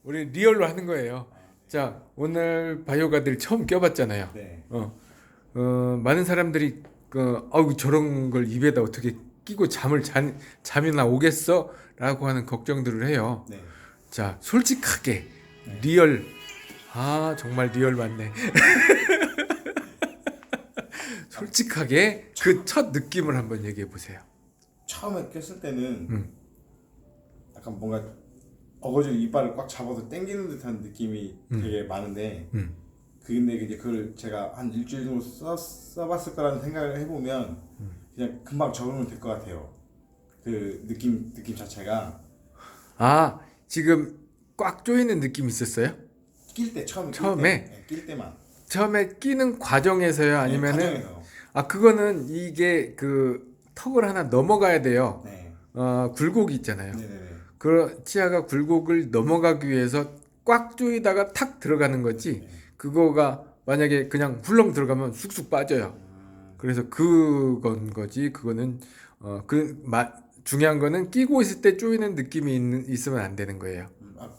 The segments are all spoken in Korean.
우리 리얼로 하는 거예요. 자, 오늘 바이오가들 처음 껴봤잖아요. 네. 많은 사람들이 아우 저런 걸 입에다 어떻게 끼고 잠이나 오겠어? 라고 하는 걱정들을 해요. 네. 자, 솔직하게 네. 리얼. 정말 리얼 맞네. 솔직하게 그 첫 느낌을 한번 얘기해 보세요. 처음에 꼈을 때는 약간 뭔가 어거지로 이빨을 꽉 잡아서 당기는 듯한 느낌이 되게 많은데 근데 이제 그걸 제가 한 일주일 정도 써봤을 거라는 생각을 해보면 그냥 금방 적응은 될 것 같아요. 그 느낌 자체가 지금 꽉 조이는 느낌 있었어요? 낄 때 처음에? 네, 낄 때만 처음에 끼는 과정에서요? 아니면은 과정에서. 그거는 이게 그 턱을 하나 넘어가야 돼요. 네. 굴곡이 있잖아요. 네네네. 그 치아가 굴곡을 넘어가기 위해서 꽉 조이다가 탁 들어가는 거지. 네. 그거가 만약에 그냥 훌렁 들어가면 쑥쑥 빠져요. 그래서 그건 거지. 그거는 중요한 거는 끼고 있을 때 조이는 느낌이 있으면 안 되는 거예요.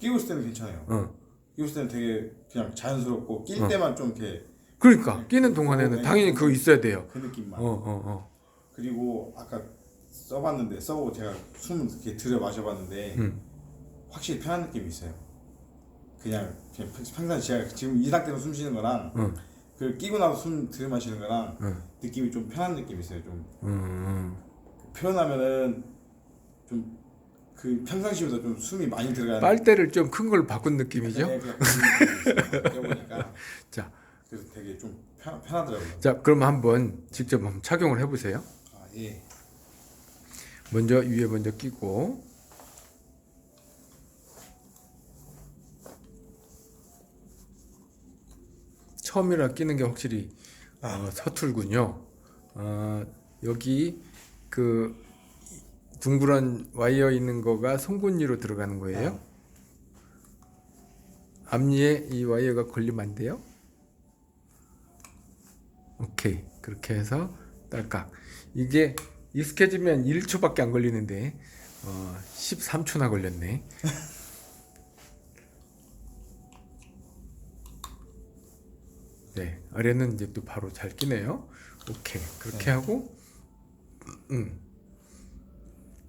끼고 있을 때는 괜찮아요. 끼고 있을 때는 되게 그냥 자연스럽고 낄 때만 좀 이렇게 그러니까 끼는 동안에는 당연히 그거 있어야 돼요. 그 느낌만. 그리고 아까 써보고 제가 숨 이렇게 들여 마셔봤는데 확실히 편한 느낌이 있어요. 그냥 평상 제가 지금 이 상태로 숨 쉬는 거랑 그 끼고 나서 숨 들여 마시는 거랑 느낌이 좀 편한 느낌이 있어요. 좀 표현하면은 좀 그 평상시보다 좀 숨이 많이 들어가는. 빨대를 좀 큰 걸 바꾼 느낌이죠. 네, 그냥 그런 느낌이 있어요. 껴보니까. 자, 그래서 되게 좀 편하더라고요. 자, 그럼 한번 직접 한번 착용을 해보세요. 예. 먼저 위에 먼저 끼고. 처음이라 끼는 게 확실히 서툴군요. 여기 그 둥그런 와이어 있는 거가 송곳니로 들어가는 거예요. 앞니에 이 와이어가 걸리면 안 돼요. 오케이, 그렇게 해서 딸깍. 이게 익숙해지면 1초밖에 안 걸리는데 13초나 걸렸네. 네, 아래는 이제 또 바로 잘 끼네요. 오케이, 그렇게 하고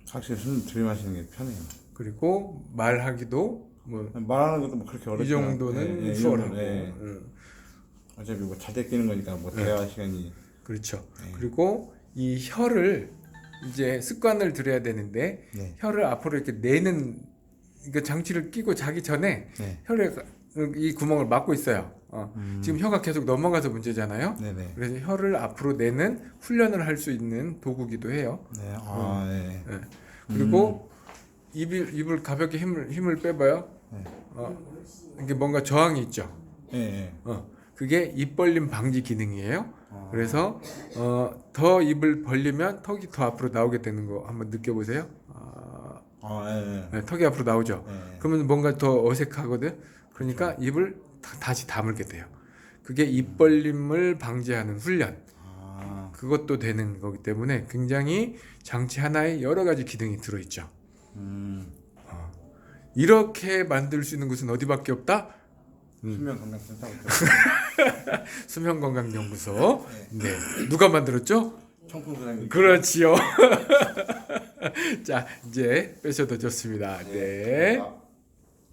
확실히 숨 들이마시는 게 편해요. 그리고 말하기도 뭐 말하는 것도 뭐 그렇게 어렵지 이 정도는 수월하고. 어차피 뭐 자대 끼는 거니까 뭐 대화 시간이. 그렇죠. 그리고 이 혀를 이제 습관을 들여야 되는데 혀를 앞으로 이렇게 내는 그 장치를 끼고 자기 전에 혀를 이 구멍을 막고 있어요. 지금 혀가 계속 넘어가서 문제잖아요. 네네. 그래서 혀를 앞으로 내는 훈련을 할 수 있는 도구기도 해요. 네. 네. 그리고 입을 가볍게 힘을 빼봐요. 이게 뭔가 저항이 있죠. 네. 그게 입 벌림 방지 기능이에요. 그래서 더 입을 벌리면 턱이 더 앞으로 나오게 되는 거 한번 느껴보세요. 네, 턱이 앞으로 나오죠. 그러면 뭔가 더 어색하거든. 그러니까 입을 다시 다물게 돼요. 그게 입 벌림을 방지하는 훈련. 그것도 되는 거기 때문에 굉장히 장치 하나에 여러 가지 기능이 들어있죠. 이렇게 만들 수 있는 곳은 어디밖에 없다? 수면건강센터. 수면건강연구소. 네. 누가 만들었죠? 청풍소장님. 그렇지요. 자, 이제 빼셔도 좋습니다. 네.